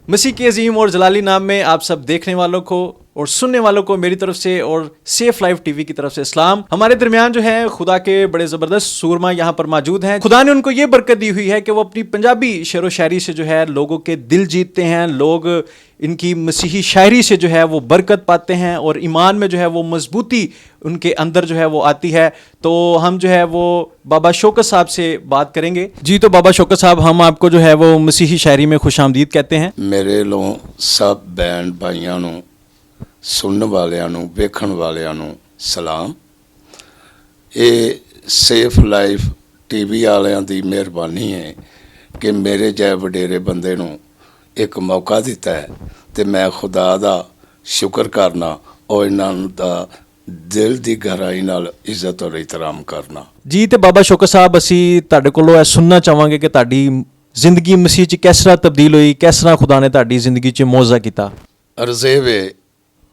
मसीह के अजीम और जलाली नाम में आप सब देखने वालों को और सुनने वालों को मेरी तरफ से और सेफ लाइफ टीवी की तरफ से इस्लाम। हमारे दरमियान जो है खुदा के बड़े ज़बरदस्त सूरमा यहाँ पर मौजूद हैं। खुदा ने उनको ये बरकत दी हुई है कि वो अपनी पंजाबी शेरो शायरी से जो है लोगों के दिल जीतते हैं। लोग इनकी मसीही शायरी से जो है वो बरकत पाते हैं और ईमान में जो है वो मजबूती उनके अंदर जो है वो आती है। तो हम जो है वो बाबा शौकत साहब से बात करेंगे। जी, तो बाबा शौकत साहब, हम आपको जो है वो मसीही शायरी में खुशामदीद कहते हैं। मेरे लो सब भैन भाइयों ਨੂੰ सुनन वालियां ਨੂੰ ਵੇਖਣ ਵਾਲਿਆਂ ਨੂੰ ਸਲਾਮ। ਇਹ ਸੇਫ ਲਾਈਫ ਟੀਵੀ ਵਾਲਿਆਂ ਦੀ ਮਿਹਰਬਾਨੀ ਹੈ ਕਿ ਮੇਰੇ ਜਿਹੇ ਵਡੇਰੇ ਬੰਦੇ ਨੂੰ ਇੱਕ ਮੌਕਾ ਦਿੱਤਾ ਹੈ ਤੇ ਮੈਂ ਖੁਦਾ ਦਾ ਸ਼ੁਕਰ ਕਰਨਾ ਔਰ ਇਹਨਾਂ ਦਾ ਦਿਲ ਦੀ ਗਹਿਰਾਈ ਨਾਲ ਇੱਜ਼ਤ ਔਰ ਇhtਰਾਮ ਕਰਨਾ। ਜੀ, ਤੇ ਬਾਬਾ ਸ਼ੌਕਤ ਸਾਹਿਬ, ਅਸੀਂ ਤੁਹਾਡੇ ਕੋਲੋਂ ਇਹ ਸੁਣਨਾ ਚਾਹਾਂਗੇ ਕਿ ਤੁਹਾਡੀ ਜ਼ਿੰਦਗੀ ਮਸੀਹ 'ਚ ਕਿਸ ਤਰ੍ਹਾਂ ਤਬਦੀਲ ਹੋਈ, ਕਿਸ ਤਰ੍ਹਾਂ ਖੁਦਾ ਨੇ ਤੁਹਾਡੀ ਜ਼ਿੰਦਗੀ 'ਚ ਮੌਜਜ਼ਾ ਕੀਤਾ। ਅਰਜ਼ੇ ਵੇ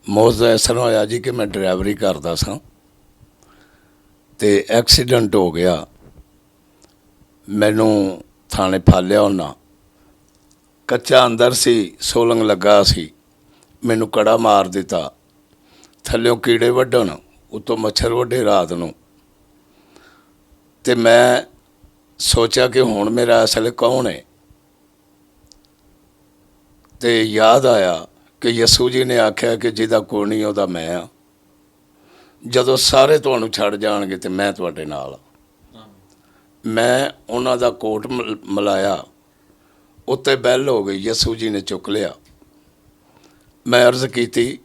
ਮੌਜਜ਼ਾ ਇਸ ਤਰ੍ਹਾਂ ਹੋਇਆ ਜੀ ਕਿ ਮੈਂ ਡਰਾਈਵਰੀ ਕਰਦਾ ਸਾਂ ਅਤੇ ਐਕਸੀਡੈਂਟ ਹੋ ਗਿਆ। ਮੈਨੂੰ ਥਾਣੇ ਫੜ ਲਿਆ ਉਹਨਾਂ। ਕੱਚਾ ਅੰਦਰ ਸੀ, ਸੋਲੰਗ ਲੱਗਾ ਸੀ। ਮੈਨੂੰ ਕੜਾ ਮਾਰ ਦਿੱਤਾ, ਥੱਲਿਓਂ ਕੀੜੇ ਵੱਢਣ, ਉੱਤੋਂ ਮੱਛਰ ਵੱਢੇ ਰਾਤ ਨੂੰ। ਅਤੇ ਮੈਂ ਸੋਚਿਆ ਕਿ ਹੁਣ ਮੇਰਾ ਇਸ ਵੇਲੇ ਕੌਣ ਹੈ, ਅਤੇ ਯਾਦ ਆਇਆ ਕਿ ਯਸੂ ਜੀ ਨੇ ਆਖਿਆ ਕਿ ਜਿਹਦਾ ਕੋਈ ਨਹੀਂ ਉਹਦਾ ਮੈਂ ਹਾਂ। ਜਦੋਂ ਸਾਰੇ ਤੁਹਾਨੂੰ ਛੱਡ ਜਾਣਗੇ ਤਾਂ ਮੈਂ ਤੁਹਾਡੇ ਨਾਲ। ਮੈਂ ਉਹਨਾਂ ਦਾ ਕੋਟ ਮਿਲਾਇਆ, ਉੱਤੇ ਬੈਲ ਹੋ ਗਈ। ਯਸੂ ਜੀ ਨੇ ਚੁੱਕ ਲਿਆ। ਮੈਂ ਅਰਜ਼ ਕੀਤੀ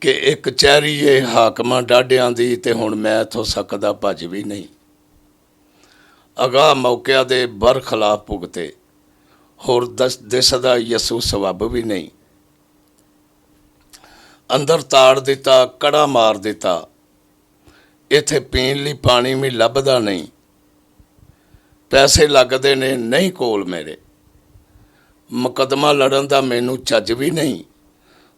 ਕਿ ਇੱਕ ਚਹਿਰੀ ਏ ਹਾਕਮਾਂ ਡਾਢਿਆਂ ਦੀ, ਅਤੇ ਹੁਣ ਮੈਂ ਇੱਥੋਂ ਸਕਦਾ ਭੱਜ ਵੀ ਨਹੀਂ। ਅਗਾਹ ਮੌਕਿਆਂ ਦੇ ਬਰਖਲਾਫ ਭੁਗਤੇ, ਹੋਰ ਦਿਸਦਾ ਯਸੂ ਸਬੱਬ ਵੀ ਨਹੀਂ। ਅੰਦਰ ਤਾੜ ਦਿੱਤਾ, ਕੜਾ ਮਾਰ ਦਿੱਤਾ। ਇੱਥੇ ਪੀਣ ਲਈ ਪਾਣੀ ਵੀ ਲੱਭਦਾ ਨਹੀਂ। ਪੈਸੇ ਲੱਗਦੇ ਨੇ ਨਹੀਂ ਕੋਲ ਮੇਰੇ, ਮੁਕੱਦਮਾ ਲੜਨ ਦਾ ਮੈਨੂੰ ਚੱਜ ਵੀ ਨਹੀਂ।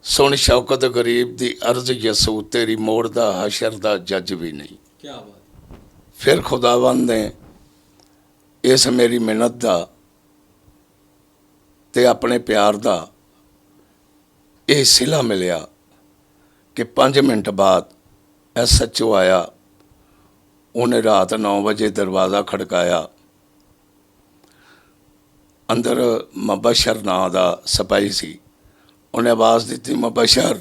ਸੁਣ ਸ਼ੌਕਤ ਗਰੀਬ ਦੀ ਅਰਜ਼ ਯਸੂ, ਤੇਰੀ ਮੋੜ ਦਾ ਹਸ਼ਰ ਦਾ ਜੱਜ ਵੀ ਨਹੀਂ। ਕੀ ਬਾਤ। ਫਿਰ ਖੁਦਾਵੰਦ ਨੇ ਇਸ ਮੇਰੀ ਮਿਹਨਤ ਦਾ ਅਤੇ ਆਪਣੇ ਪਿਆਰ ਦਾ ਇਹ ਸਿਲਾ ਮਿਲਿਆ ਕਿ 5 ਮਿੰਟ ਬਾਅਦ SHO ਆਇਆ। ਉਹਨੇ ਰਾਤ 9 ਵਜੇ ਦਰਵਾਜ਼ਾ ਖੜਕਾਇਆ। ਅੰਦਰ ਮੁਬਸ਼ਰ ਨਾਂ ਦਾ ਸਿਪਾਹੀ ਸੀ। ਉਹਨੇ ਆਵਾਜ਼ ਦਿੱਤੀ, ਮੁਬਸ਼ਰ।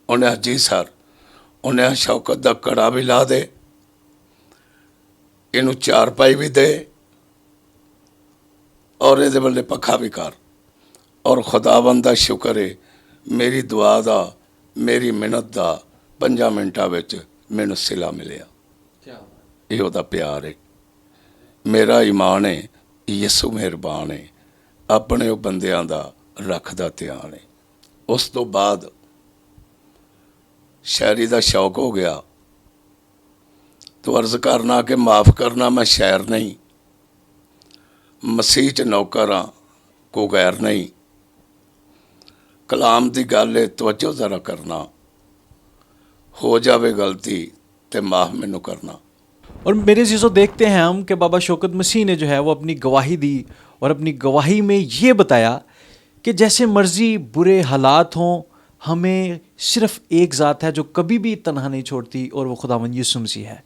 ਉਹਨੇ ਜੀ ਸਰ। ਉਹਨੇ ਸ਼ੌਕਤ ਦਾ ਕੜਾ ਵੀ ਲਾ ਦੇ, ਇਹਨੂੰ ਚਾਰਪਾਈ ਵੀ ਦੇ, ਔਰ ਇਹਦੇ ਵੱਲੇ ਪੱਖਾ ਵੀ ਕਰ। ਔਰ ਖੁਦਾਵੰਦ ਦਾ ਸ਼ੁਕਰ ਹੈ, ਮੇਰੀ ਦੁਆ ਦਾ, ਮੇਰੀ ਮਿਹਨਤ ਦਾ 5 ਮਿੰਟਾਂ ਵਿੱਚ ਮੈਨੂੰ ਸਿਲਾ ਮਿਲਿਆ। ਇਹ ਉਹਦਾ ਪਿਆਰ ਹੈ, ਮੇਰਾ ਈਮਾਨ ਹੈ। ਯਿਸੂ ਮਿਹਰਬਾਨ ਹੈ, ਆਪਣੇ ਉਹ ਬੰਦਿਆਂ ਦਾ ਰੱਖਦਾ ਧਿਆਨ ਹੈ। ਉਸ ਤੋਂ ਬਾਅਦ ਸ਼ਾਇਰੀ ਦਾ ਸ਼ੌਕ ਹੋ ਗਿਆ। ਤੋ ਅਰਜ਼ ਕਰਨਾ ਕਿ ਮਾफ़ ਕਰਨਾ, ਮੈਂ ਸ਼ਾਇਰ ਨਹੀਂ, ਮਸੀਹ 'ਚ ਨੌਕਰ ਹਾਂ, ਕੋ ਗੈਰ ਨਹੀਂ। कलाम की गल है, तवज्जो ज़रा करना, हो जावे गलती तो माफ़ मैनू करना। और मेरे चीज़ों देखते हैं हम कि बाबा शौकत मसीह ने जो है वो अपनी गवाही दी और अपनी गवाही में ये बताया कि जैसे मर्ज़ी बुरे हालात हों, हमें सिर्फ़ एक ज़ात है जो कभी भी तन्हा नहीं छोड़ती, और वो खुदावंद यीशु मसीह है।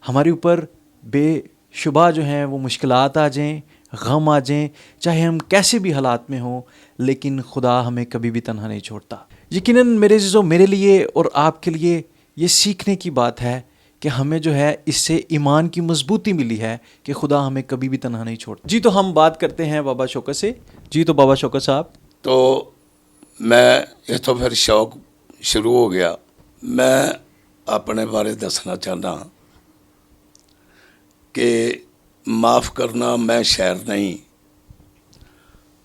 हमारे ऊपर बेशुबा जो हैं वो मुश्किलात आ जाएं, गम आ जाएं, चाहे हम कैसे भी हालात में हों, लेकिन खुदा हमें कभी भी तन्हा नहीं छोड़ता। यकीनन मेरे चीज़ों, मेरे लिए और आपके लिए ये सीखने की बात है कि हमें जो है इससे ईमान की मजबूती मिली है कि खुदा हमें कभी भी तन्हा नहीं छोड़ता। जी, तो हम बात करते हैं बाबा शौकत से। जी, तो बाबा शौकत साहब, तो मैं इतों फिर शौक शुरू हो गया। मैं अपने बारे दसना चाहता कि माफ़ करना, मैं शायर नहीं,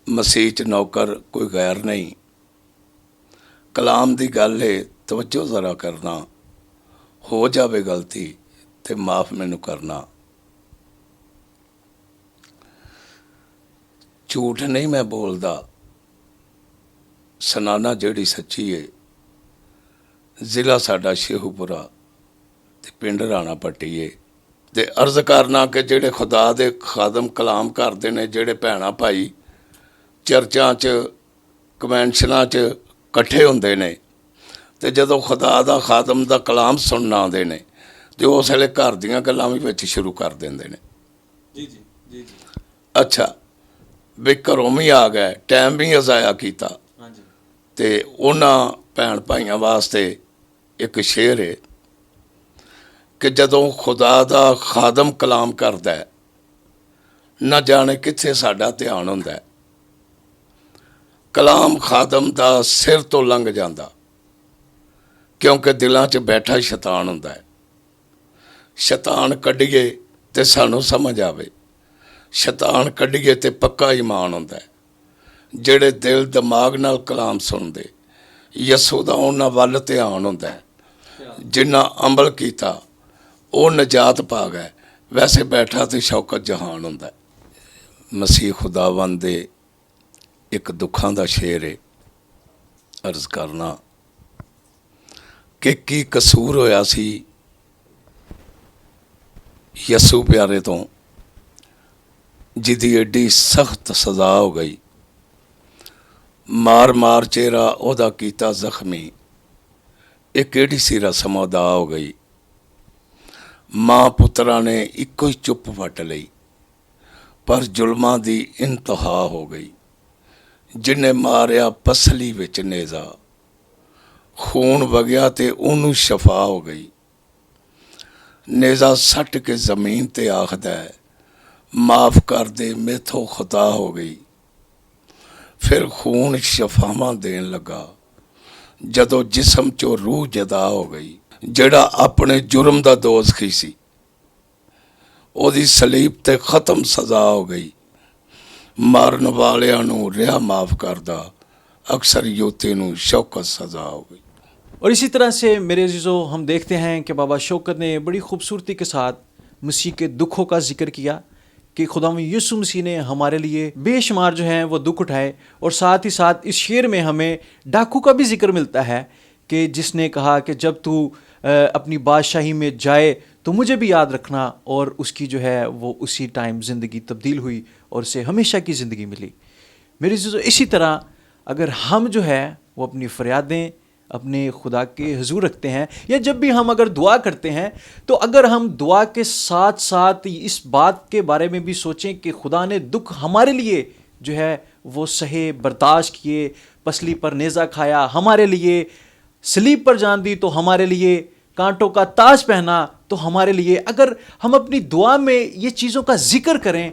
मसीह 'च नौकर कोई गैर नहीं। कलाम की गल है, तवज्जो ज़रा करना, हो जावे गलती तो माफ़ मैनू करना। झूठ नहीं मैं बोलता, सनाना जिहड़ी सच्ची है। ज़िला साडा शेहूपुरा ते पिंड राणा पट्टी है। ते अर्ज़ करना कि जिहड़े खुदा दे खादम कलाम करते हैं, जिहड़े भैणां भाई चर्चां 'च ਕਨਵੈਨਸ਼ਨਾਂ 'ਚ ਇਕੱਠੇ ਹੁੰਦੇ ਨੇ ਤੇ ਜਦੋਂ ਖੁਦਾ ਦਾ ਖਾਦਮ ਦਾ ਕਲਾਮ ਸੁਣਨ ਆਉਂਦੇ ਨੇ ਤੇ ਉਸ ਵੇਲੇ ਘਰ ਦੀਆਂ ਗੱਲਾਂ ਵੀ ਵਿੱਚ ਸ਼ੁਰੂ ਕਰ ਦਿੰਦੇ ਨੇ। ਜੀ ਜੀ ਜੀ ਜੀ। ਅੱਛਾ ਵੀ ਘਰੋਂ ਵੀ ਆ ਗਏ, ਟਾਈਮ ਵੀ ਅਜ਼ਾਇਆ ਕੀਤਾ। ਹਾਂਜੀ। ਤੇ ਉਹਨਾਂ ਭੈਣ ਭਾਈਆਂ ਵਾਸਤੇ ਇੱਕ ਸ਼ੇਰ ਹੈ ਕਿ ਜਦੋਂ ਖੁਦਾ ਦਾ ਖਾਦਮ ਕਲਾਮ ਕਰਦਾ ਹੈ, ਨਾ ਜਾਣੇ ਕਿੱਥੇ ਸਾਡਾ ਧਿਆਨ ਹੁੰਦਾ ਹੈ। ਕਲਾਮ ਖਾਦਮ ਦਾ ਸਿਰ ਤੋਂ ਲੰਘ ਜਾਂਦਾ, ਕਿਉਂਕਿ ਦਿਲਾਂ 'ਚ ਬੈਠਾ ਸ਼ੈਤਾਨ ਹੁੰਦਾ ਹੈ। ਸ਼ੈਤਾਨ ਕੱਢੀਏ ਤੇ ਸਾਨੂੰ ਸਮਝ ਆਵੇ, ਸ਼ੈਤਾਨ ਕੱਢੀਏ ਤੇ ਪੱਕਾ ਈਮਾਨ ਹੁੰਦਾ ਹੈ। ਜਿਹੜੇ ਦਿਲ ਦਿਮਾਗ ਨਾਲ ਕਲਾਮ ਸੁਣਦੇ, ਯਸੂ ਦਾ ਉਹਨਾਂ ਵੱਲ ਧਿਆਨ ਹੁੰਦਾ ਹੈ। ਜਿੰਨਾ ਅਮਲ ਕੀਤਾ ਉਹ ਨਜਾਤ ਪਾ ਗਏ। ਵੈਸੇ ਬੈਠਾ ਤੇ ਸ਼ੌਕਤ ਜਹਾਨ ਹੁੰਦਾ ਹੈ। ਮਸੀਹ ਖੁਦਾਵੰਦ ਦੇ ਇੱਕ ਦੁੱਖਾਂ ਦਾ ਸ਼ੇਰ ਹੈ, ਅਰਜ਼ ਕਰਨਾ ਕਿ ਕੀ ਕਸੂਰ ਹੋਇਆ ਸੀ ਯਸੂ ਪਿਆਰੇ ਤੋਂ, ਜਿਹਦੀ ਐਡੀ ਸਖਤ ਸਜ਼ਾ ਹੋ ਗਈ। ਮਾਰ ਮਾਰ ਚਿਹਰਾ ਉਹਦਾ ਕੀਤਾ ਜ਼ਖਮੀ, ਇਹ ਕਿਹੜੀ ਸੀ ਰਸਮ ਅਦਾ ਹੋ ਗਈ। ਮਾਂ ਪੁੱਤਰਾਂ ਨੇ ਇੱਕੋ ਹੀ ਚੁੱਪ ਵੱਟ ਲਈ, ਪਰ ਜ਼ੁਲਮਾਂ ਦੀ ਇੰਤਹਾ ਹੋ ਗਈ। ਜਿਹਨੇ ਮਾਰਿਆ ਪਸਲੀ ਵਿੱਚ ਨੇਜ਼ਾ, ਖੂਨ ਵਗਿਆ ਤੇ ਉਹਨੂੰ ਸ਼ਫਾ ਹੋ ਗਈ। ਨੇਜ਼ਾ ਸੱਟ ਕੇ ਜ਼ਮੀਨ ਤੇ ਆਖਦਾ ਹੈ, ਮਾਫ ਕਰ ਦੇ ਮੇਥੋਂ ਖਤਾ ਹੋ ਗਈ। ਫਿਰ ਖੂਨ ਸ਼ਫਾਵਾਂ ਦੇਣ ਲੱਗਾ, ਜਦੋਂ ਜਿਸਮ 'ਚੋਂ ਰੂਹ ਜਦਾ ਹੋ ਗਈ। ਜਿਹੜਾ ਆਪਣੇ ਜੁਰਮ ਦਾ ਦੋਜ਼ਖੀ ਸੀ, ਉਹਦੀ ਸਲੀਬ ਤੇ ਖਤਮ ਸਜ਼ਾ ਹੋ ਗਈ। ਮਾਰਨ ਵਾਲਿਆਂ ਨੂੰ ਰਿਹਾ ਮਾਫ करदा, अक्सर यूती नूं शौकत सजा हो गई। और इसी तरह से मेरे अजीज़ों, हम देखते हैं कि बाबा शौकत ने बड़ी खूबसूरती के साथ मसीह के दुखों का जिक्र किया कि खुदावंद यीशु मसीह ने हमारे लिए बेशुमार जो हैं वो दुख उठाए। और साथ ही साथ इस शेर में हमें डाकू का भी जिक्र मिलता है कि जिसने कहा कि जब तू अपनी बादशाही में जाए तो मुझे भी याद रखना। और उसकी जो है वो उसी टाइम ज़िंदगी तब्दील हुई और उसे हमेशा की ज़िंदगी मिली। मेरे अजीज़ों, इसी तरह अगर हम जो है वो अपनी फ़रियादें अपने खुदा के हुजूर रखते हैं, या जब भी हम अगर दुआ करते हैं, तो अगर हम दुआ के साथ साथ इस बात के बारे में भी सोचें कि खुदा ने दुख हमारे लिए जो है वो सहे, बर्दाश्त किए, पसली पर नेज़ा खाया, हमारे लिए सलीब पर जान दी, तो हमारे लिए कांटों का ताज पहना, तो हमारे लिए अगर हम अपनी दुआ में ये चीज़ों का जिक्र करें,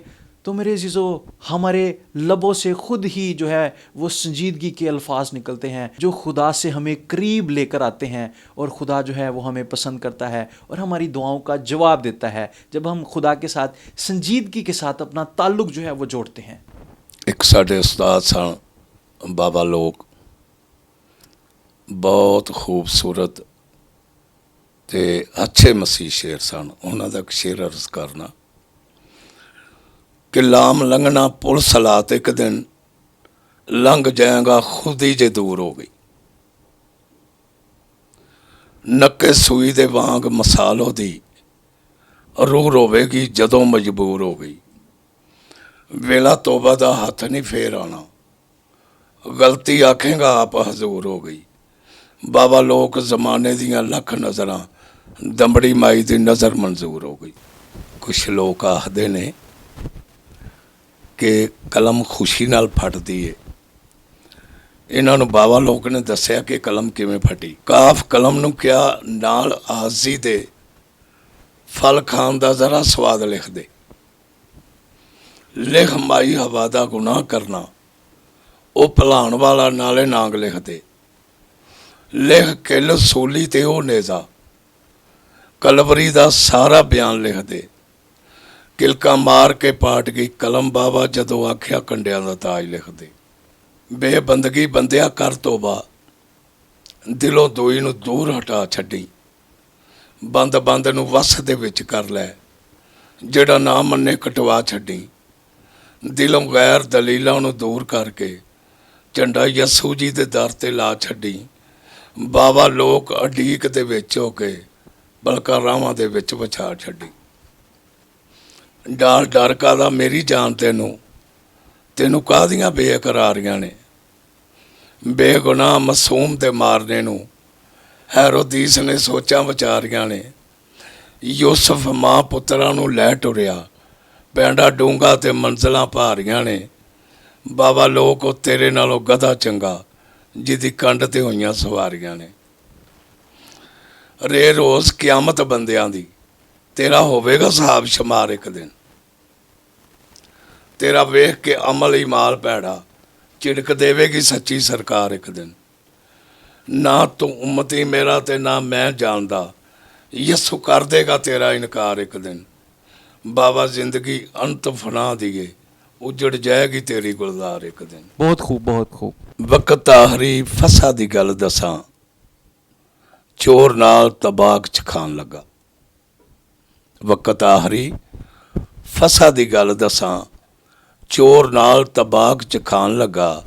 तो मेरे अजीज़ों हमारे लबों से खुद ही जो है वो संजीदगी के अल्फाज निकलते हैं जो खुदा से हमें करीब लेकर आते हैं। और खुदा जो है वो हमें पसंद करता है और हमारी दुआओं का जवाब देता है जब हम खुदा के साथ संजीदगी के साथ अपना ताल्लुक जो है वो जोड़ते हैं। एक साडे उस्ताद सन बाबा लोग, बहुत खूबसूरत ते अच्छे मसीह शेर सन। उन्हां दा शेर अर्ज करना कि लाम लंघना पुल सलात, एक दिन लंघ जाएगा खुद ही जे दूर हो गई। नक्के सूई दे वांग मसालो दी रूह रोवेगी जदों मजबूर हो गई। वेला तोबा दा हथ नहीं फेर आना, गलती आखेगा आप हजूर हो गई। बाबा लोक जमाने दियां लख नज़रां, दमड़ी माई दी नज़र मंजूर हो गई। कुछ लोग आखदे ने कि कलम खुशी नाल फटदी है। इन्हां नूं बाबा लोक ने दस्सिया कि कलम किवें फटी। काफ कलम नूं क्या नाल आजी दे फल खान दा जरा स्वाद लिख दे। लिख माई हवा दा गुनाह करना, ओ भुलाण वाला नाले नांग लिख दे। लिख किल सूली ते ओ नेज़ा, कलवरी दा सारा बयान लिख दे। किलका मार के पाट गई कलम बाबा जदों आख्या कंडियां दा ताज लिख दे। बेबंदगी बंदिया कर तोबा, दिलों दोई नूं दूर हटा छड्डी। बंद बंद नूं वस दे विच कर लै, जिहड़ा ना मन्ने कटवा छड्डी। दिलों गैर दलीलां नूं दूर करके झंडा यसू जी दे दर ते ला छड्डी। बाबा लोक अडीक दे विच हो के बलका रावां दे विच विछा छड्डी। डाल डर कादा मेरी जान तेनू, तेनू काहदियां बेकरारियां ने। ਬੇਗੁਨਾਹ ਮਾਸੂਮ ਦੇ ਮਾਰਨੇ ਨੂੰ ਹੈਰੋਦੀਸ ਨੇ ਸੋਚਾਂ ਵਿਚਾਰੀਆਂ ਨੇ। ਯੂਸਫ ਮਾਂ ਪੁੱਤਰਾਂ ਨੂੰ ਲੈ ਟੁਰਿਆ, ਪੈਂਡਾ ਡੂੰਘਾ ਤੇ ਮੰਜ਼ਲਾਂ ਭਾਰੀਆਂ ਨੇ। ਬਾਬਾ ਲੋਕ ਉਹ ਤੇਰੇ ਨਾਲੋਂ ਗਧਾ ਚੰਗਾ, ਜਿਹਦੀ ਕੰਡ ਤੇ ਹੋਈਆਂ ਸਵਾਰੀਆਂ ਨੇ। ਰੇ ਰੋਜ਼ ਕਿਆਮਤ ਬੰਦਿਆਂ ਦੀ, ਤੇਰਾ ਹੋਵੇਗਾ ਹਿਸਾਬ ਸ਼ੁਮਾਰ ਇੱਕ ਦਿਨ। ਤੇਰਾ ਵੇਖ ਕੇ ਅਮਲ ਹੀ ਮਾਲ ਪੈੜਾ, ਝਿੜਕ ਦੇਵੇਗੀ ਸੱਚੀ ਸਰਕਾਰ ਇੱਕ ਦਿਨ। ਨਾ ਤੂੰ ਉਮਤੀ ਮੇਰਾ ਤੇ ਨਾ ਮੈਂ ਜਾਣਦਾ, ਯਿਸੂ ਕਰ ਦੇਗਾ ਤੇਰਾ ਇਨਕਾਰ ਇੱਕ ਦਿਨ। ਬਾਬਾ ਜ਼ਿੰਦਗੀ ਅੰਤ ਫਨਾ ਦੀਏ, ਉਜੜ ਜਾਏਗੀ ਤੇਰੀ ਗੁਲਜ਼ਾਰ ਇੱਕ ਦਿਨ। बहुत खूब, बहुत खूब। ਵਕਤ ਆਖਰੀ ਫਸਾ ਦੀ ਗੱਲ ਦੱਸਾਂ, ਚੋਰ ਨਾਲ ਤਬਾਕ ਚ ਖਾਣ ਲੱਗਾ। ਵਕਤ ਆਖਰੀ ਫਸਾ ਦੀ ਗੱਲ ਦੱਸਾਂ, ਚੋਰ ਨਾਲ ਤਬਾਕ ਚ ਖਾਣ ਲੱਗਾ।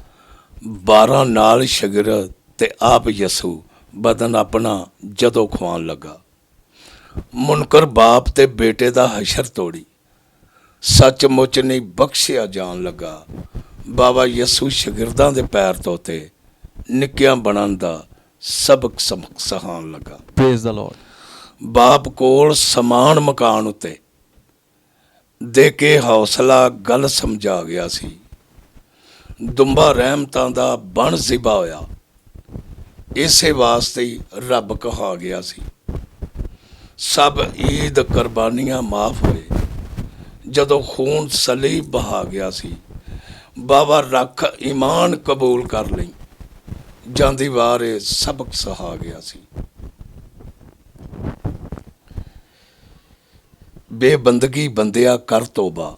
12 ਨਾਲ ਸ਼ਗਿਰਦ ਤੇ ਆਪ ਯਸੂ, ਬਦਨ ਆਪਣਾ ਜਦੋਂ ਖਵਾਉਣ ਲੱਗਾ। ਮੁਨਕਰ ਬਾਪ ਤੇ ਬੇਟੇ ਦਾ ਹਸ਼ਰ ਤੋੜੀ, ਸੱਚਮੁੱਚ ਨਹੀਂ ਬਖਸ਼ਿਆ ਜਾਣ ਲੱਗਾ। ਬਾਬਾ ਯਸੂ ਸ਼ਾਗਿਰਦਾਂ ਦੇ ਪੈਰ ਧੋਤੇ, ਨਿੱਕਿਆਂ ਬਣਨ ਦਾ ਸਬਕ ਸਿਖਾਉਣ ਲੱਗਾ। Praise the Lord। ਬਾਪ ਕੋਲ ਸਮਾਨ ਮਕਾਨ ਉੱਤੇ ਦੇ ਕੇ ਹੌਸਲਾ ਗੱਲ ਸਮਝਾ ਗਿਆ ਸੀ। ਦੁੰਬਾ ਰਹਿਮਤਾਂ ਦਾ ਬਣ ਜ਼ਿਬਾ ਹੋਇਆ, ਇਸੇ ਵਾਸਤੇ ਹੀ ਰੱਬ ਕਹਾ ਗਿਆ ਸੀ। ਸਭ ਈਦ ਕੁਰਬਾਨੀਆਂ ਮਾਫ ਹੋਏ, ਜਦੋਂ ਖੂਨ ਸਲੀਬ ਬਹਾ ਗਿਆ ਸੀ। ਬਾਬਾ ਰੱਖ ਈਮਾਨ ਕਬੂਲ ਕਰ ਲਈ, ਜਾਂਦੀ ਵਾਰ ਇਹ ਸਬਕ ਸਹਾ ਗਿਆ ਸੀ। ਬੇਬੰਦਗੀ ਬੰਦਿਆ ਕਰ ਤੋਬਾ,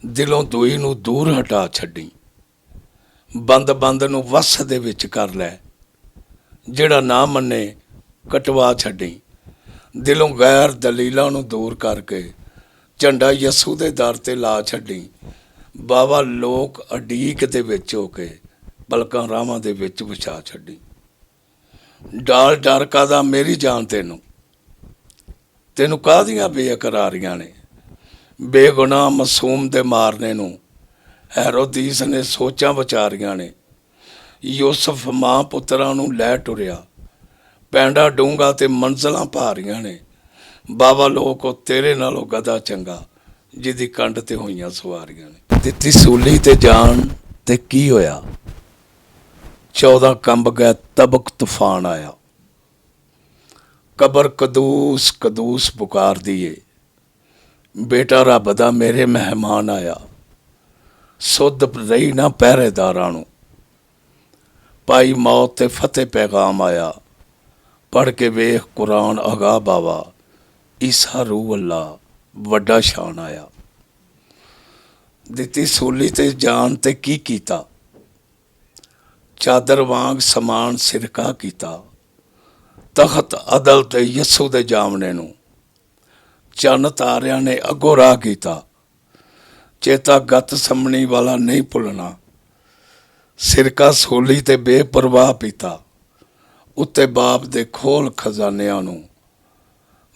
ਦਿਲੋਂ ਦੂਈ ਨੂੰ ਦੂਰ ਹਟਾ ਛੱਡੀ। ਬੰਦ ਨੂੰ ਵਸ ਦੇ ਵਿੱਚ ਕਰ ਲੈ, ਜਿਹੜਾ ਨਾ ਮੰਨੇ ਕਟਵਾ ਛੱਡੀ। ਦਿਲੋਂ ਗੈਰ ਦਲੀਲਾਂ ਨੂੰ ਦੂਰ ਕਰਕੇ ਝੰਡਾ ਯਸੂ ਦੇ ਦਰ ਤੇ ਲਾ ਛੱਡੀ। ਬਾਬਾ ਲੋਕ ਅਡੀਕ ਦੇ ਵਿੱਚ ਹੋ ਕੇ ਪਲਕਾਂ ਰਾਹਾਂ ਦੇ ਵਿੱਚ ਵਿਛਾ ਛੱਡੀ। ਡਾਲ ਡਰ ਕਾਦਾ ਮੇਰੀ ਜਾਨ ਤੈਨੂੰ ਕਾਹਦੀਆਂ ਬੇਅਕਰਾਰੀਆਂ ਨੇ। ਬੇਗੁਨਾਹ ਮਾਸੂਮ ਦੇ ਮਾਰਨੇ ਨੂੰ ਹੈਰੋਦੀਸ ਨੇ ਸੋਚਾਂ ਵਿਚਾਰੀਆਂ ਨੇ। ਯੂਸਫ ਮਾਂ ਪੁੱਤਰਾਂ ਨੂੰ ਲੈ ਟੁਰਿਆ, ਪੈਂਡਾ ਡੂੰਘਾ ਤੇ ਮੰਜ਼ਲਾਂ ਭਾਰੀਆਂ ਨੇ। ਬਾਬਾ ਲੋਕ ਉਹ ਤੇਰੇ ਨਾਲੋਂ ਗਧਾ ਚੰਗਾ, ਜਿਹਦੀ ਕੰਡ ਤੇ ਹੋਈਆਂ ਸਵਾਰੀਆਂ ਨੇ। ਦਿੱਤੀ ਸੂਲੀ ਤੇ ਜਾਨ ਤੇ ਕੀ ਹੋਇਆ, 14 ਕੰਬ ਗਏ ਤਬਕ ਤੂਫਾਨ ਆਇਆ। ਕਬਰ ਕਦੂਸ ਕਦੂਸ ਪੁਕਾਰਦੀ ਏ, ਬੇਟਾ ਰੱਬ ਦਾ ਮੇਰੇ ਮਹਿਮਾਨ ਆਇਆ। ਸੁੱਧ ਰਹੀ ਨਾ ਪਹਿਰੇਦਾਰਾਂ ਨੂੰ, ਪਾਈ ਮੌਤ ਤੇ ਫਤਿਹ ਪੈਗਾਮ ਆਇਆ। ਪੜ੍ਹ ਕੇ ਵੇਖ ਕੁਰਾਨ ਅਗਾ ਬਾਵਾ, ਈਸਾ ਰੂਹ ਅੱਲਾ ਵੱਡਾ ਸ਼ਾਨ ਆਇਆ। ਦਿੱਤੀ ਸੂਲੀ ਤੇ ਜਾਨ ਤੇ ਕੀ ਕੀਤਾ, ਚਾਦਰ ਵਾਂਗ ਸਮਾਨ ਸਿਰਕਾ ਕੀਤਾ। ਤਖਤ ਅਦਲ ਤੇ ਯਸੂ ਦੇ ਜਾਮਣੇ ਨੂੰ, ਚੰਨ ਤਾਰਿਆਂ ਨੇ ਅੱਗੋਂ ਰਾਹ ਕੀਤਾ। ਚੇਤਾ ਗੱਤ ਸੰਮਣੀ ਵਾਲਾ ਨਹੀਂ ਭੁੱਲਣਾ, ਸਿਰਕਾ ਸੂਲੀ ਤੇ ਬੇਪਰਵਾਹ ਪੀਤਾ। ਉੱਤੇ ਬਾਪ ਦੇ ਖੋਲ ਖਜ਼ਾਨਿਆਂ ਨੂੰ,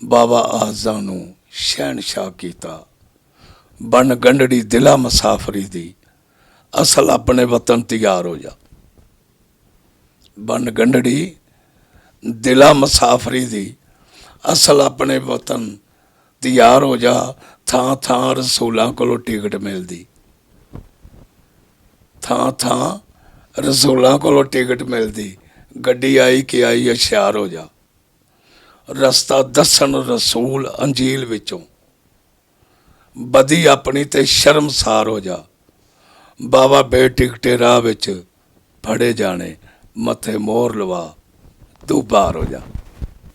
ਬਾਬਾ ਆਜ਼ਾਂ ਨੂੰ ਸ਼ਹਿਨਸ਼ਾਹ ਕੀਤਾ। ਬਨ ਗੰਢੜੀ ਦਿਲਾ ਮੁਸਾਫਰੀ ਦੀ, ਅਸਲ ਆਪਣੇ ਵਤਨ ਤਿਆਰ ਹੋ ਜਾ। ਬਨ ਗੰਢੜੀ ਦਿਲਾ ਮੁਸਾਫਰੀ ਦੀ, ਅਸਲ ਆਪਣੇ ਵਤਨ ਤਿਆਰ ਹੋ ਜਾ। ਥਾਂ ਥਾਂ ਰਸੂਲਾਂ ਕੋਲੋਂ ਟਿਕਟ ਮਿਲਦੀ, ਥਾਂ ਥਾਂ ਰਸੂਲਾਂ ਕੋਲੋਂ ਟਿਕਟ ਮਿਲਦੀ। ਗੱਡੀ ਆਈ ਕਿ ਆਈ, ਹੁਸ਼ਿਆਰ ਹੋ ਜਾ। ਰਸਤਾ ਦੱਸਣ ਰਸੂਲ ਅੰਜੀਲ ਵਿੱਚੋਂ, ਬਦੀ ਆਪਣੀ ਤੇ ਸ਼ਰਮਸਾਰ ਹੋ ਜਾ। ਬਾਬਾ ਬੇਟਿਕਟੇ ਰਾਹ ਵਿੱਚ ਫੜੇ ਜਾਣੇ, ਮੱਥੇ ਮੋਹਰ ਲਵਾ, तू बाहर हो जा।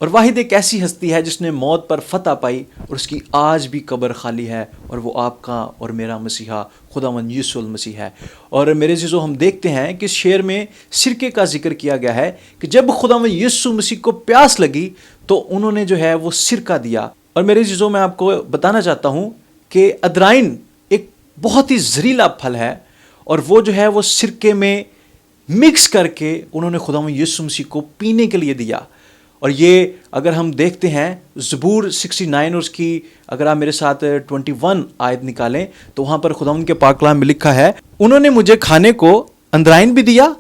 और वाहिद एक ऐसी हस्ती है जिसने मौत पर फतह पाई और उसकी आज भी कब्र खाली है, और वो आपका और मेरा मसीहा खुदावंद यीशु मसीह है। और मेरे अज़ीज़ों, हम देखते हैं कि इस शेर में सिरके का जिक्र किया गया है कि जब खुदावंद यीशु मसीह को प्यास लगी तो उन्होंने जो है वो सिरका दिया। और मेरे अज़ीज़ों, मैं आपको बताना चाहता हूँ कि अदराइन एक बहुत ही जहरीला फल है, और वो जो है वो सिरके में मिक्स करके उन्होंने खुदावंद यीशु मसीह को पीने के लिए दिया। और ये अगर हम देखते हैं ज़बूर 69 और उसकी अगर आप मेरे साथ 21 आयत निकालें तो वहाँ पर खुदावंद के पाक कलाम में लिखा है, उन्होंने मुझे खाने को अंदराइन भी दिया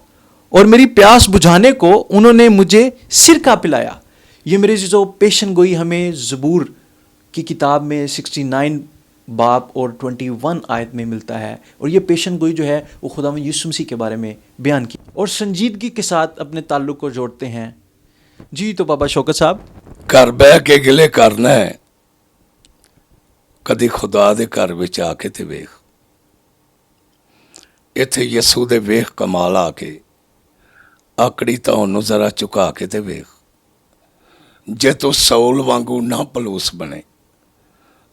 और मेरी प्यास बुझाने को उन्होंने मुझे सिरका पिलाया। ये मेरे जो पेशन गोई हमें ज़बूर की किताब में 69 बाब और 21 आयत में मिलता है। और ये पेशन गोई जो है वो खुदा यीशु मसीह के बारे में बयान की और संजीदगी के साथ अपने ताल्लुक़ को जोड़ते हैं। जी तो बाबा शौकत साहब, घर बह के गिले करना है, कदी खुदा दे घर विच आके ते वेख, इत्थे यसू दे वेख कमाल आके आकड़ी तो ਉਹਨੂੰ ਜ਼ਰਾ ਝੁਕਾ ਕੇ ਤੇ ਵੇਖ। ਜੇ ਤੂੰ ਸੌਲ ਵਾਂਗੂ ਨਾ ਪਲੂਸ ਬਣੇ,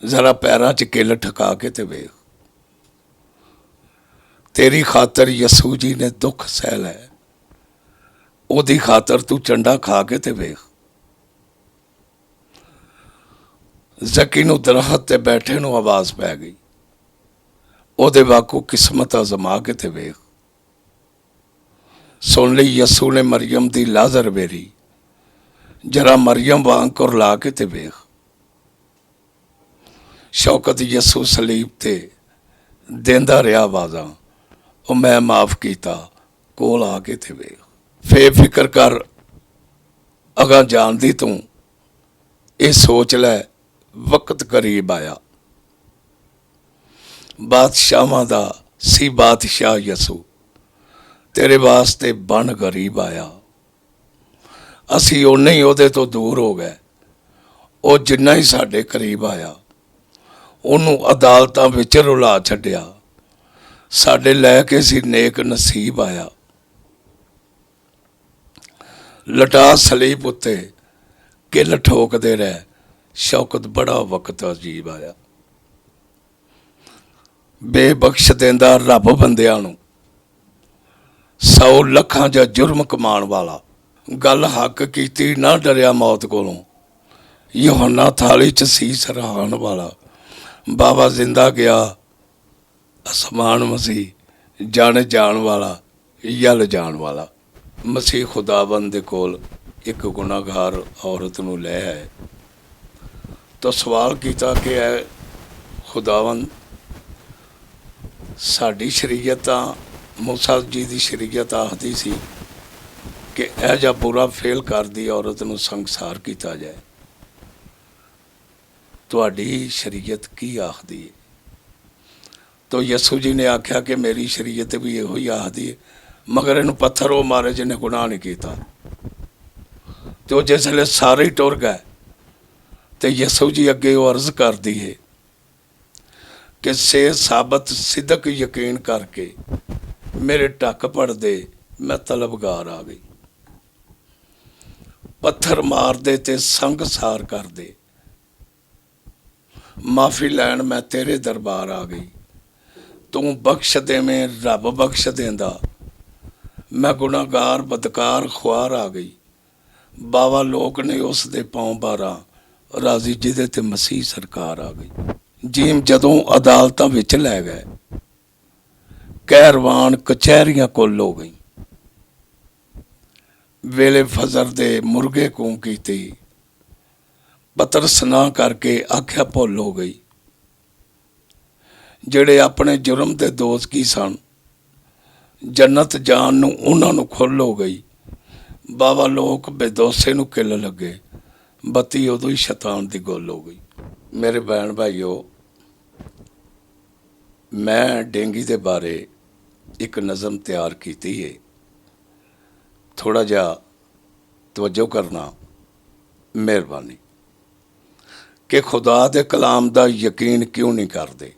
ਜ਼ਰਾ ਪੈਰਾਂ 'ਚ ਕਿੱਲ ਠਕਾ ਕੇ ਤੇ ਵੇਖ। ਤੇਰੀ ਖਾਤਰ ਯਸੂ ਜੀ ਨੇ ਦੁੱਖ ਸਹਿ ਲਏ, ਉਹਦੀ ਖਾਤਰ ਤੂੰ ਚੰਡਾ ਖਾ ਕੇ ਤੇ ਵੇਖ। ਜ਼ਕੀ ਨੂੰ ਦਰਖਤ ਤੇ ਬੈਠੇ ਨੂੰ ਆਵਾਜ਼ ਪੈ ਗਈ, ਉਹਦੇ ਵਾਕੂ ਕਿਸਮਤ ਅਜ਼ਮਾ ਕੇ ਤੇ ਵੇਖ। सुन ली यसू ने मरियम दी लाजर बेरी, जरा मरियम वांग कुरला के ते वेख। शौकत यसू सलीब ते देंदा रहा आवाज़ां, ओ मैं माफ़ कीता, कोल आके ते वेख। फिक्र कर अगा जानदी तू, ये सोच लै वक्त करीब आया। बादशाहां दा सी बादशाह यसू तेरे वास्ते बन गरीब आया। असी उन्ने ही ਉਹਦੇ ਤੋਂ दूर हो गए, ਉਹ ਜਿੰਨਾ ਹੀ ਸਾਡੇ करीब आया ਉਹਨੂੰ ਅਦਾਲਤਾਂ ਵਿੱਚ ਰੁਲਾ ਛੱਡਿਆ, ਸਾਡੇ ਲੈ ਕੇ ਸੀ नेक नसीब आया। लटा सलीब उत्ते किल ठोकदे रहे, शौकत बड़ा वक्त अजीब आया। बेबख्श देंदा रब बंदियां नूं, 100 ਲੱਖਾਂ ਜਾਂ जुर्म कमाण वाला, गल हक कीती ना डरिया मौत कोलों। यूहन्ना थाली च सीस रहाण वाला, बाबा जिंदा गया आसमान मसीह जाने जान वाला, यल जान वाला। मसीह खुदाबंद दे कोल एक गुनाहगार औरत नूं लै आए तो सवाल किया कि है खुदाबंद, साडी शरीयत मूसा जी की शरीयत आखदी सी कि यह जा बुरा फेल करदी औरत नूं संसार किया जाए, तुहाडी शरीयत की आखदी है? तो यसू जी ने आख्या कि मेरी शरीयत भी इहो ही आखदी है, मगर इनू पत्थर वो मारे जिन्हें गुनाह नहीं किया। तो जिसले सारे ही टुर गए तो यसू जी अगे वो अर्ज करदी है कि से साबत सिदक यकीन करके मेरे ढक पड़ दे, मैं तलबगार आ गई। पत्थर मार दे ते संग सार कर दे, माफ़ी लैन मैं तेरे दरबार आ गई। तू बख्श दे में रब बख्श देंदा, मैं गुनाहगार बदकार खुआर आ गई। बाबा लोक ने उस दे पाँव बारा राजी जिदे ते मसीह सरकार आ गई। जीम जदों अदालतां विच लै गए, कैरवान कचहरियां कुल हो गई। वेले फजर दे मुर्गे कूं कीती, पतरस ना करके आख्या भुल हो गई। ਜਿਹੜੇ ਆਪਣੇ जुर्म ਦੇ ਦੋਜ਼ਗੀ सन, जन्नत जान नूं उन्हां नूं खुल हो गई। बाबा लोक बेदोसे नूं किल लगे, बत्ती उदों ही शैतान दी गुल हो गई। मेरे भैन भाईओ, मैं डेंगी दे बारे एक नज़म तैयार की है, थोड़ा जा तवज्जो करना मेहरबानी। कि खुदा दे कलाम दा यकीन क्यों नहीं करते?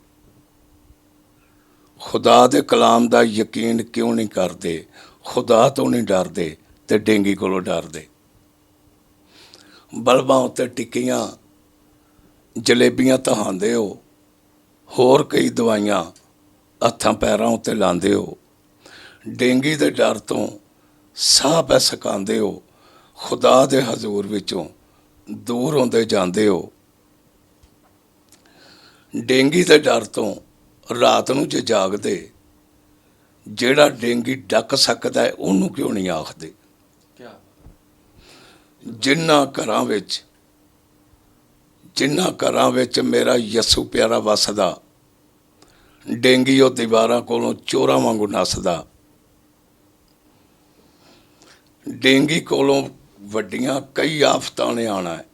खुदा दे कलाम दा यकीन क्यों नहीं करते? खुदा तो नहीं डरते ते डेंगी कोलों डरते। बल्बां उत्ते टिक्कियां जलेबियां तहांदे हो, होर कई दवाइयां हत्थां पैरां उत्ते लांदे हो, डेंगी दे डर तो साह पै सकांदे हो, खुदा दे हजूर विचों दूर होंदे जांदे हो। डेंगी दे डर तो रात नूं जे जागदे, जेड़ा डेंगी डक सकदा है उहनूं क्यों नहीं आखदे? जिन्हां घरां विच मेरा यसू प्यारा वसदा, डेंगी वो दीवारां कोलों चोरां वांगू नसदा, ਡੇਂਗੀ ਕੋਲੋਂ ਵੱਡੀਆਂ ਕਈ ਆਫਤਾਂ ਨੇ ਆਉਣਾ ਹੈ।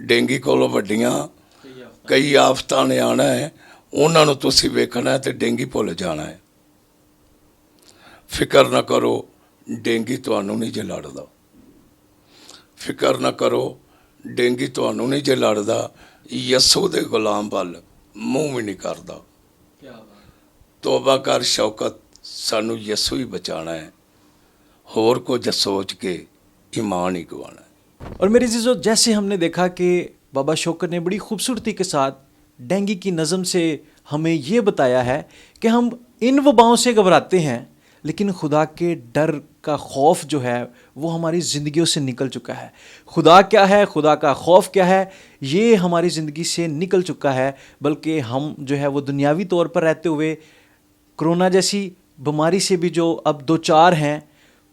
ਡੇਂਗੀ ਕੋਲੋਂ ਵੱਡੀਆਂ ਕਈ ਆਫਤਾਂ ਨੇ ਆਉਣਾ ਹੈ। ਉਹਨਾਂ ਨੂੰ ਤੁਸੀਂ ਵੇਖਣਾ ਹੈ ਤੇ ਡੇਂਗੀ ਭੁੱਲ ਜਾਣਾ ਹੈ। ਫਿਕਰ ਨਾ ਕਰੋ, ਡੇਂਗੀ ਤੁਹਾਨੂੰ ਨਹੀਂ ਜੇ ਲੜਦਾ। ਫਿਕਰ ਨਾ ਕਰੋ, ਡੇਂਗੀ ਤੁਹਾਨੂੰ ਨਹੀਂ ਜੇ ਲੜਦਾ। ਯਸੂ ਦੇ ਗੁਲਾਮ ਵੱਲ ਮੂੰਹ ਵੀ ਨਹੀਂ ਕਰਦਾ। ਤੋਬਾ ਕਰ ਸ਼ੌਕਤ, ਸਾਨੂੰ ਯਸੂ ਹੀ बचाना है, होर कुछ सोच के ईमान ही गवाना है। और मेरे जीजो, जैसे हमने देखा कि बाबा शौकत ने बड़ी खूबसूरती के साथ डेंगू की नज़म से हमें ये बताया है कि हम इन वबाओं से घबराते हैं, लेकिन खुदा के डर का खौफ जो है वो हमारी ज़िंदगियों से निकल चुका है। खुदा क्या है, खुदा का खौफ क्या है, ये हमारी ज़िंदगी से निकल चुका है। बल्कि हम जो है वो दुनियावी तौर पर रहते हुए कोरोना जैसी बीमारी से भी जो अब दो चार हैं,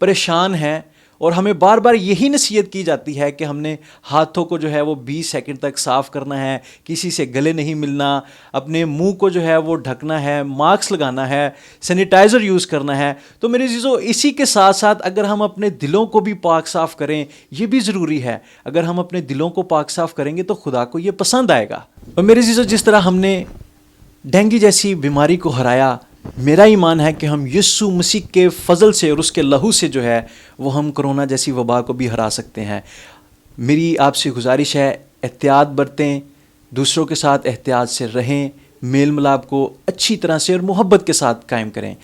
परेशान हैं, और हमें बार बार यही नसीहत की जाती है कि हमने हाथों को जो है वो 20 सेकंड तक साफ़ करना है, किसी से गले नहीं मिलना, अपने मुंह को जो है वो ढकना है, मास्क लगाना है, सैनिटाइज़र यूज़ करना है। तो मेरे जीजो, इसी के साथ साथ अगर हम अपने दिलों को भी पाक साफ़ करें, ये भी ज़रूरी है। अगर हम अपने दिलों को पाक साफ़ करेंगे तो खुदा को ये पसंद आएगा। और मेरे जीजो, जिस तरह हमने डेंगू जैसी बीमारी को हराया, मेरा ईमान है कि हम यीशु मसीह के फजल से और उसके लहू से जो है वो हम कोरोना जैसी वबा को भी हरा सकते हैं। मेरी आपसे गुजारिश है, एहतियात बरतें, दूसरों के साथ एहतियात से रहें, मेल मिलाप को अच्छी तरह से और मोहब्बत के साथ कायम करें।